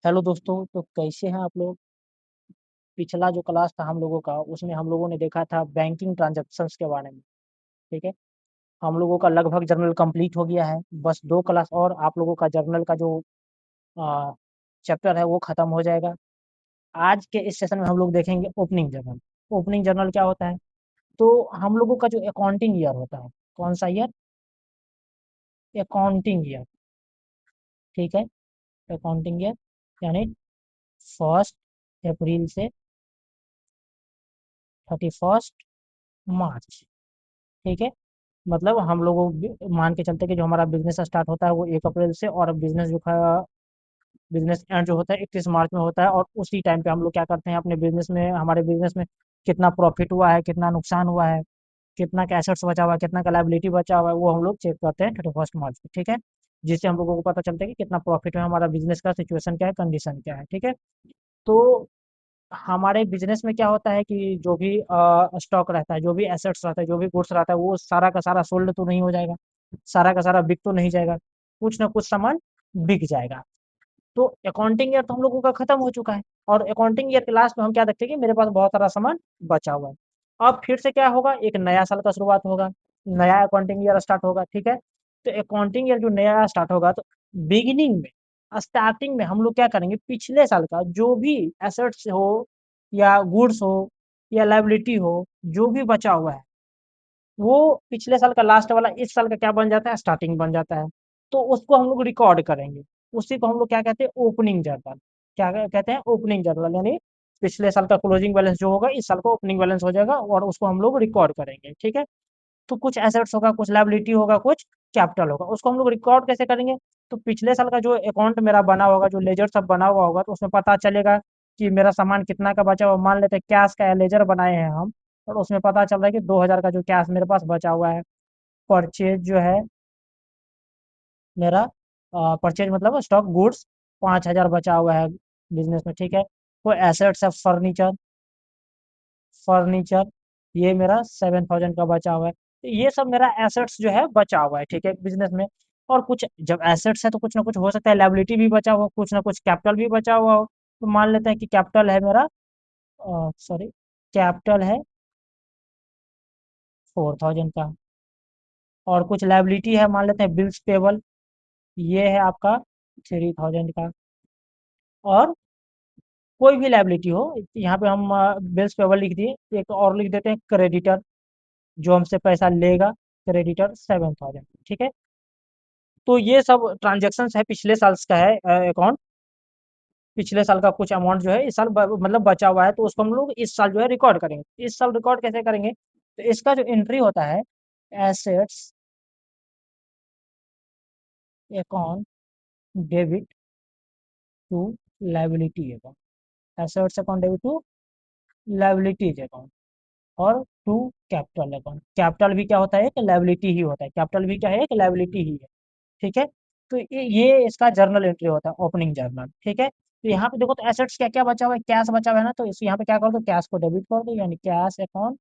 Hello दोस्तों, तो कैसे हैं आप लोग? पिछला जो क्लास था हम लोगों का, उसमें हम लोगों ने देखा था बैंकिंग ट्रांज़ैक्शंस के बारे में, ठीक है? हम लोगों का लगभग जर्नल कंप्लीट हो गया है, बस 2 क्लास और आप लोगों का जर्नल का जो अ, चैप्टर है वो खत्म हो जाएगा। आज के इस सेशन में हम लोग देखेंगे ओपनिंग जर्नल। ओपनिंग जर्नल क्या होता है? तो हम लोगों का जो अकाउंटिंग ईयर होता है, कौन-सा ईयर? अकाउंटिंग ईयर, ठीक है? अकाउंटिंग ईयर यानी 1 अप्रैल से 31 मार्च, ठीक है? मतलब हम लोगों मान के चलते हैं कि जो हमारा बिजनेस स्टार्ट होता है वो 1 अप्रैल से, और बिजनेस जो बिजनेस एंड जो होता है 31 मार्च में होता है। और उसी टाइम पे हम लोग क्या करते हैं, अपने बिजनेस में, हमारे बिजनेस में कितना प्रॉफिट हुआ है, कितना नुकसान हुआ है, कितना का एसेट्स बचा हुआ है, कितना का लायबिलिटी बचा हुआ है, वो हम लोग चेक करते हैं 31 मार्च को, ठीक है? जिससे हम लोगों को पता चलता है कि कितना प्रॉफिट है, हमारा बिजनेस का सिचुएशन क्या है, कंडीशन क्या है, ठीक है? तो हमारे बिजनेस में क्या होता है कि जो भी स्टॉक रहता है, जो भी एसेट्स रहता है, जो भी गुड्स रहता है, वो सारा का सारा सोल्ड तो नहीं हो जाएगा, सारा का सारा बिक तो नहीं जाएगा, कुछ ना कुछ सामान बिक जाएगा। तो अकाउंटिंग ईयर तो हम लोगों का खत्म हो चुका है, और अकाउंटिंग ईयर के लास्ट में हम क्या देखते हैं कि मेरे पास बहुत सारा सामान बचा हुआ है। अब फिर से क्या होगा, एक नया साल का शुरुआत होगा, नया अकाउंटिंग ईयर स्टार्ट होगा, ठीक है? तो अकाउंटिंग ईयर जो नया स्टार्ट होगा, तो बिगिनिंग में, स्टार्टिंग में हम लोग क्या करेंगे, पिछले साल का जो भी एसेट्स हो या गुड्स हो या लायबिलिटी हो, जो भी बचा हुआ है, वो पिछले साल का लास्ट वाला इस साल का क्या बन जाता है, स्टार्टिंग बन जाता है। तो उसको हम लोग रिकॉर्ड करेंगे, उसी को हम लोग क्या कहते हैं, ओपनिंग जर्नल। कहते हैं, ओपनिंग जर्नल, यानी पिछले साल का क्लोजिंग बैलेंस जो होगा, इस साल का ओपनिंग बैलेंस हो जाएगा, और उसको हम लोग रिकॉर्ड करेंगे, ठीक है? तो कुछ एसेट्स होगा, कुछ लायबिलिटी होगा, कुछ कैपिटल होगा, उसको हम लोग रिकॉर्ड कैसे करेंगे? तो पिछले साल का जो अकाउंट मेरा बना होगा, जो लेजर सब बना हुआ होगा, तो उसमें पता चलेगा कि मेरा सामान कितना का बचा हुआ। मान लेते हैं कैश का लेजर बनाए हैं हम, और उसमें पता चल रहा है कि 2000 का जो कैश मेरे पास बचा हुआ है। परचेज जो है मेरा, परचेज मतलब स्टॉक गुड्स 5000 बचा हुआ है बिजनेस में, ठीक है? कोई एसेट्स है, फर्नीचर, फर्नीचर ये मेरा 7000 का बचा हुआ है। तो ये सब मेरा एसेट्स जो है बचा हुआ है, ठीक है, बिजनेस में। और कुछ जब एसेट्स है तो कुछ ना कुछ हो सकता है लायबिलिटी भी बचा हुआ हो, कुछ ना कुछ कैपिटल भी बचा हुआ हो। तो मान लेते हैं कि कैपिटल है मेरा, सॉरी, कैपिटल है 4000 का, और कुछ लायबिलिटी है, मान लेते हैं बिल्स पेबल, ये है आपका 3000 का। और कोई भी लायबिलिटी हो, यहाँ पे हम बिल्स पेबल लिख दिए, एक और लिख देते हैं क्रेडिटर, जो हमसे पैसा लेगा, क्रेडिटर 7000, ठीक है? तो ये सब ट्रांजेक्शन है, पिछले साल का है अकाउंट। पिछले साल का कुछ अमाउंट जो है इस साल मतलब बचा हुआ है, तो उसको हम लोग इस साल जो है रिकॉर्ड करेंगे। इस साल रिकॉर्ड कैसे करेंगे? तो इसका जो एंट्री होता है, assets account debit to liability account, assets account debit to liabilities account, और टू कैपिटल अकाउंट। कैपिटल भी क्या होता है, एक लायबिलिटी ही होता है, कैपिटल भी क्या है, एक लायबिलिटी ही है, ठीक है? तो ये इसका जर्नल एंट्री होता है, ओपनिंग जर्नल, ठीक है? तो यहाँ पे देखो, तो एसेट्स क्या क्या बचा हुआ है, कैश बचा हुआ है ना, तो इस यहाँ पे क्या कर दो, कैश को डेबिट कर दो, यानी कैश अकाउंट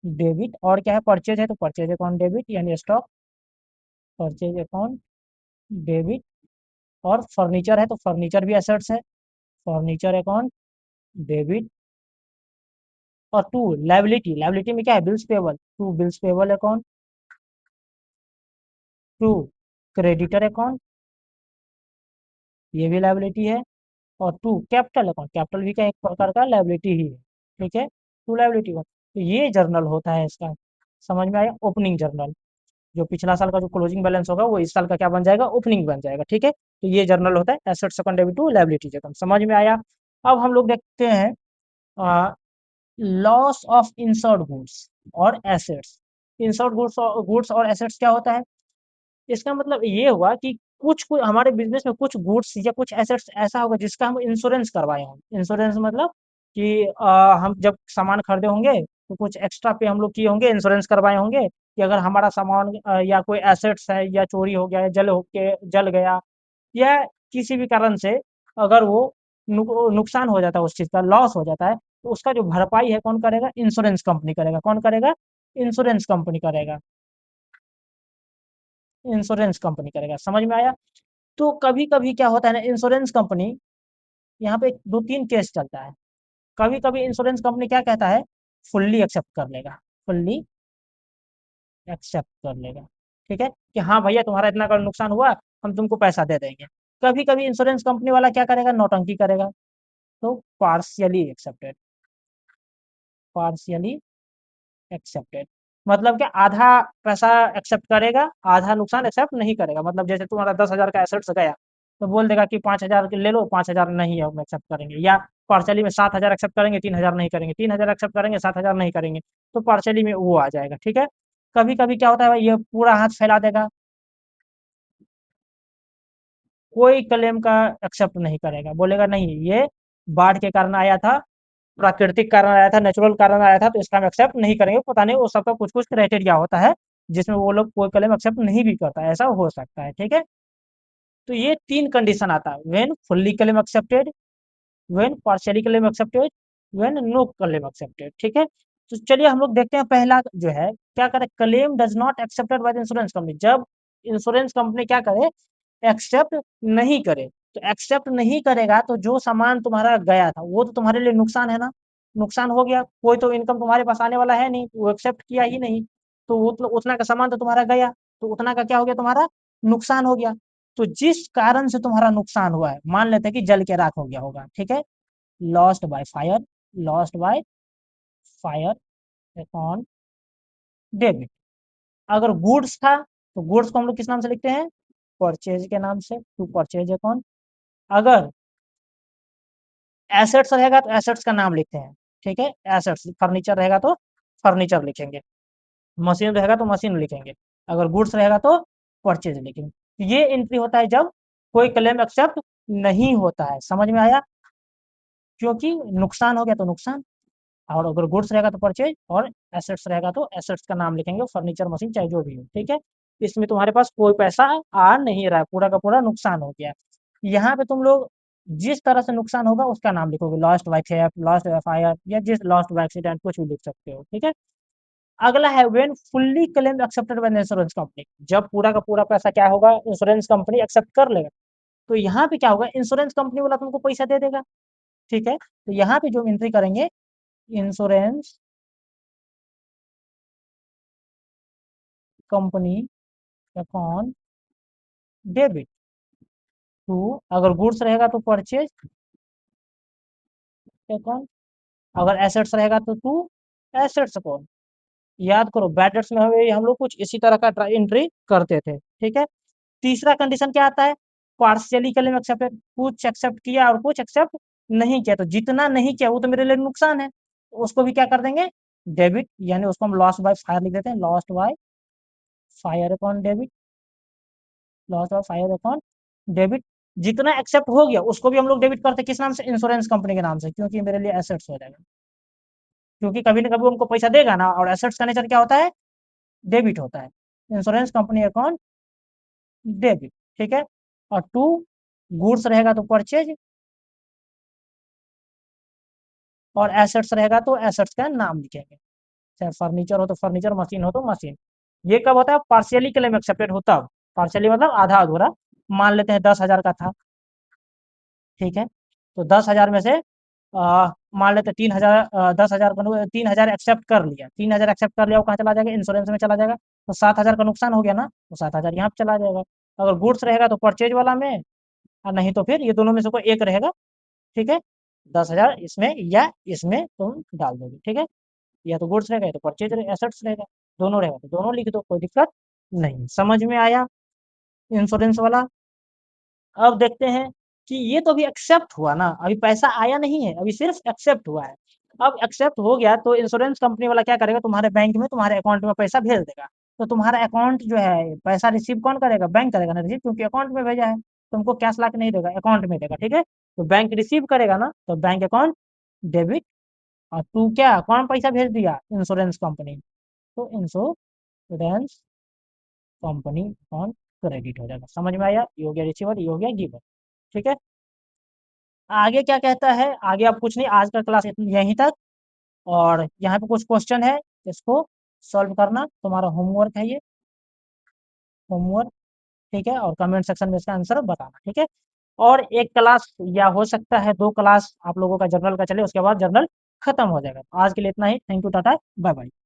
डेबिट। और क्या है, परचेज है तो परचेज अकाउंट डेबिट, यानी स्टॉक, परचेज अकाउंट डेबिट। और फर्नीचर है तो फर्नीचर भी एसेट्स है, फर्नीचर अकाउंट डेबिट। और टू लायबिलिटी, लायबिलिटी में क्या है, bills payable, to bills payable account, to creditor account, ये भी लायबिलिटी है। और टू कैपिटल अकाउंट, कैपिटल भी क्या एक प्रकार का लायबिलिटी ही है, ठीक है? टू लायबिलिटी अकाउंट, तो ये जर्नल होता है इसका। समझ में आया, ओपनिंग जर्नल। जो पिछला साल का जो क्लोजिंग बैलेंस होगा, वो इस साल का क्या बन जाएगा, ओपनिंग बन जाएगा, ठीक है? तो ये जर्नल होता है assets account debit to liability account. समझ में आया? अब हम लोग देखते हैं लॉस ऑफ इंश्योर्ड गुड्स और एसेट्स। इंश्योर्ड गुड्स और एसेट्स क्या होता है? इसका मतलब ये हुआ कि कुछ कुछ हमारे बिजनेस में कुछ गुड्स या कुछ एसेट्स ऐसा होगा जिसका हम इंश्योरेंस करवाए होंगे। इंश्योरेंस मतलब कि हम जब सामान खरीदे होंगे, तो कुछ एक्स्ट्रा पे हम लोग किए होंगे, इंश्योरेंस करवाए होंगे कि अगर हमारा सामान या कोई एसेट्स है, या चोरी हो गया, या जल गया, या किसी भी कारण से अगर वो नुकसान हो जाता है, उस चीज का लॉस हो जाता है, तो उसका जो भरपाई है कौन करेगा, इंश्योरेंस कंपनी करेगा। कौन करेगा? इंश्योरेंस कंपनी करेगा, इंश्योरेंस कंपनी करेगा। समझ में आया? तो कभी-कभी क्या होता है ना, इंश्योरेंस कंपनी यहाँ पे 2-3 केस चलता है। कभी कभी इंश्योरेंस कंपनी क्या कहता है, फुल्ली एक्सेप्ट कर लेगा, फुल्ली एक्सेप्ट कर लेगा, ठीक है, कि हाँ भैया तुम्हारा इतना का नुकसान हुआ, हम तुमको पैसा दे देंगे। कभी कभी इंश्योरेंस कंपनी वाला क्या करेगा, नौटंकी करेगा, तो पार्शियली एक्सेप्टेड, पार्शियली एक्सेप्टेड मतलब कि आधा पैसा एक्सेप्ट करेगा, आधा नुकसान एक्सेप्ट नहीं करेगा। मतलब जैसे तुम्हारा 10,000 का एसेट्स गया, तो बोल देगा कि 5,000 ले लो, 5,000 नहीं हम एक्सेप्ट करेंगे, या पार्शली में 7,000 एक्सेप्ट करेंगे, 3,000 नहीं करेंगे, 3,000 एक्सेप्ट करेंगे, 7,000 नहीं करेंगे, तो पार्शली में वो आ जाएगा, ठीक है। कभी कभी क्या होता है भाई, ये पूरा हाथ फैला देगा, कोई क्लेम का एक्सेप्ट नहीं करेगा, बोलेगा नहीं ये बाढ़ के कारण आया था, प्राकृतिक कारण आया था, नेचुरल कारण आया था, तो इसका हम एक्सेप्ट नहीं करेंगे। पता नहीं वो सबका कुछ कुछ क्राइटेरिया होता है जिसमें वो लोग कोई क्लेम एक्सेप्ट नहीं भी करता है, ऐसा हो सकता है, ठीक है। तो ये 3 कंडीशन आता है, when fully claim accepted, when partially claim accepted, when no claim accepted, ठीक है। तो चलिए हम लोग देखते हैं पहला जो है, क्या करे, claim does not accepted by the insurance company. जब इंश्योरेंस कंपनी क्या करे, एक्सेप्ट नहीं करे, तो एक्सेप्ट नहीं करेगा तो जो सामान तुम्हारा गया था वो तो तुम्हारे लिए नुकसान है ना, नुकसान हो गया, कोई तो इनकम तुम्हारे पास आने वाला है नहीं, वो एक्सेप्ट किया ही नहीं, तो उतना का सामान तो तुम्हारा गया, तो उतना का क्या हो गया, तुम्हारा नुकसान हो गया। तो जिस कारण से तुम्हारा नुकसान हुआ है, मान लेते हैं कि जल के राख हो गया होगा, ठीक है, lost by fire, lost by fire on debit. अगर गुड्स था, तो गुड्स को हम लोग किस नाम से लिखते हैं, परचेज के नाम से, टू परचेज अकाउंट। अगर एसेट्स रहेगा तो एसेट्स का नाम लिखते हैं, ठीक है, एसेट्स, फर्नीचर रहेगा तो फर्नीचर लिखेंगे, मशीन रहेगा तो मशीन लिखेंगे, अगर गुड्स रहेगा तो परचेज लिखेंगे। ये एंट्री होता है जब कोई क्लेम एक्सेप्ट नहीं होता है, समझ में आया, क्योंकि नुकसान हो गया तो नुकसान, और अगर गुड्स रहेगा तो परचेज, और एसेट्स रहेगा तो एसेट्स का नाम लिखेंगे, फर्नीचर मशीन चाहे जो भी हो, ठीक है। इसमें तुम्हारे पास कोई पैसा आ नहीं रहा है, पूरा का पूरा नुकसान हो गया। यहाँ पे तुम लोग जिस तरह से नुकसान होगा उसका नाम लिखोगे, lost by theft, lost by fire, या जिस लॉस्ट बाय एक्सीडेंट, कुछ भी लिख सकते हो, ठीक है। अगला है when fully claim accepted by insurance company. जब पूरा का पूरा पैसा क्या होगा, इंश्योरेंस कंपनी एक्सेप्ट कर लेगा, तो यहाँ पे क्या होगा, इंश्योरेंस कंपनी वाला तुमको पैसा दे देगा, ठीक है। तो यहाँ पे जो एंट्री करेंगे, insurance company account debit to, अगर गुड्स रहेगा तो परचेज अकाउंट, अगर एसेट्स रहेगा तो टू एसेट्स अकाउंट। याद करो बैटर्स में हमें हम लोग कुछ इसी तरह का एंट्री करते थे, ठीक है। तीसरा कंडीशन क्या आता है, पार्शियली क्लेम एक्सेप्टेड, कुछ एक्सेप्ट किया और कुछ एक्सेप्ट नहीं किया, तो जितना नहीं किया वो तो मेरे लिए नुकसान है, तो उसको भी क्या कर देंगे, डेबिट, यानी उसको हम लॉस बाय फायर लिख देते हैं, lost by fire account debit, loss by fire account debit. जितना एक्सेप्ट हो गया उसको भी हम लोग डेबिट करते हैं, किस नाम से, इंश्योरेंस कंपनी के नाम से, क्योंकि मेरे लिए एसेट्स हो जाएगा, क्योंकि कभी ना कभी उनको पैसा देगा ना, और एसेट्स का नेचर क्या होता है, डेबिट होता है, इंश्योरेंस कंपनी अकाउंट डेबिट, ठीक है। और टू, गुड्स रहेगा तो परचेज, और एसेट्स रहेगा तो एसेट्स का नाम लिखेंगे, चाहे फर्नीचर हो तो फर्नीचर, मशीन हो तो मशीन। ये कब होता है, पार्शियली क्लेम एक्सेप्टेड हो तब, पार्शियली मतलब आधा अधूरा। मान लेते हैं 10,000 का था, ठीक है, तो 10,000 में से मान लेते 3,000, 10,000 का 3,000 एक्सेप्ट कर लिया, 3,000 एक्सेप्ट कर लिया, वो कहाँ चला जाएगा, इंश्योरेंस में चला जाएगा, तो 7,000 का नुकसान हो गया ना, तो 7,000 यहाँ पे चला जाएगा। अगर गुड्स रहेगा तो परचेज वाला में, और नहीं तो फिर ये दोनों में से कोई एक रहेगा, ठीक है, 10,000 इसमें या इसमें तुम डाल दोगे, ठीक है, या तो गुड्स रहेगा या तो परचेज एसेट्स रहेगा, दोनों रहेगा तो दोनों लिख दो, कोई दिक्कत नहीं। समझ में आया इंश्योरेंस वाला। अब देखते हैं कि ये तो अभी एक्सेप्ट हुआ ना, अभी पैसा आया नहीं है, अभी सिर्फ एक्सेप्ट हुआ है। अब एक्सेप्ट हो गया तो इंश्योरेंस कंपनी वाला क्या करेगा, तुम्हारे बैंक में, तुम्हारे अकाउंट में पैसा भेज देगा। तो तुम्हारा अकाउंट जो है, पैसा रिसीव कौन करेगा, बैंक करेगा ना रिसीव, क्योंकि अकाउंट में भेजा है, तुमको कैश ला के नहीं देगा, अकाउंट में देगा, ठीक है। तो बैंक रिसीव करेगा ना, तो बैंक अकाउंट डेबिट, और तू क्या, कौन पैसा भेज दिया, इंश्योरेंस कंपनी, तो इंश्योरेंस कंपनी अकाउंट क्रेडिट हो जाएगा। समझ में आया, ये हो गया रिसीवर, ये हो गया गिवर, ठीक है। आगे क्या कहता है, आगे अब कुछ नहीं, आज का क्लास यहीं तक, और यहाँ पे कुछ क्वेश्चन है, इसको सॉल्व करना तुम्हारा होमवर्क है, ये होमवर्क, ठीक है, और कमेंट सेक्शन में इसका आंसर बताना, ठीक है। और 1 क्लास या हो सकता है 2 क्लास आप लोगों का जनरल का चले, उसके बाद जनरल खत्म हो जाएगा। आज के लिए इतना ही। Thank you, tata, bye bye.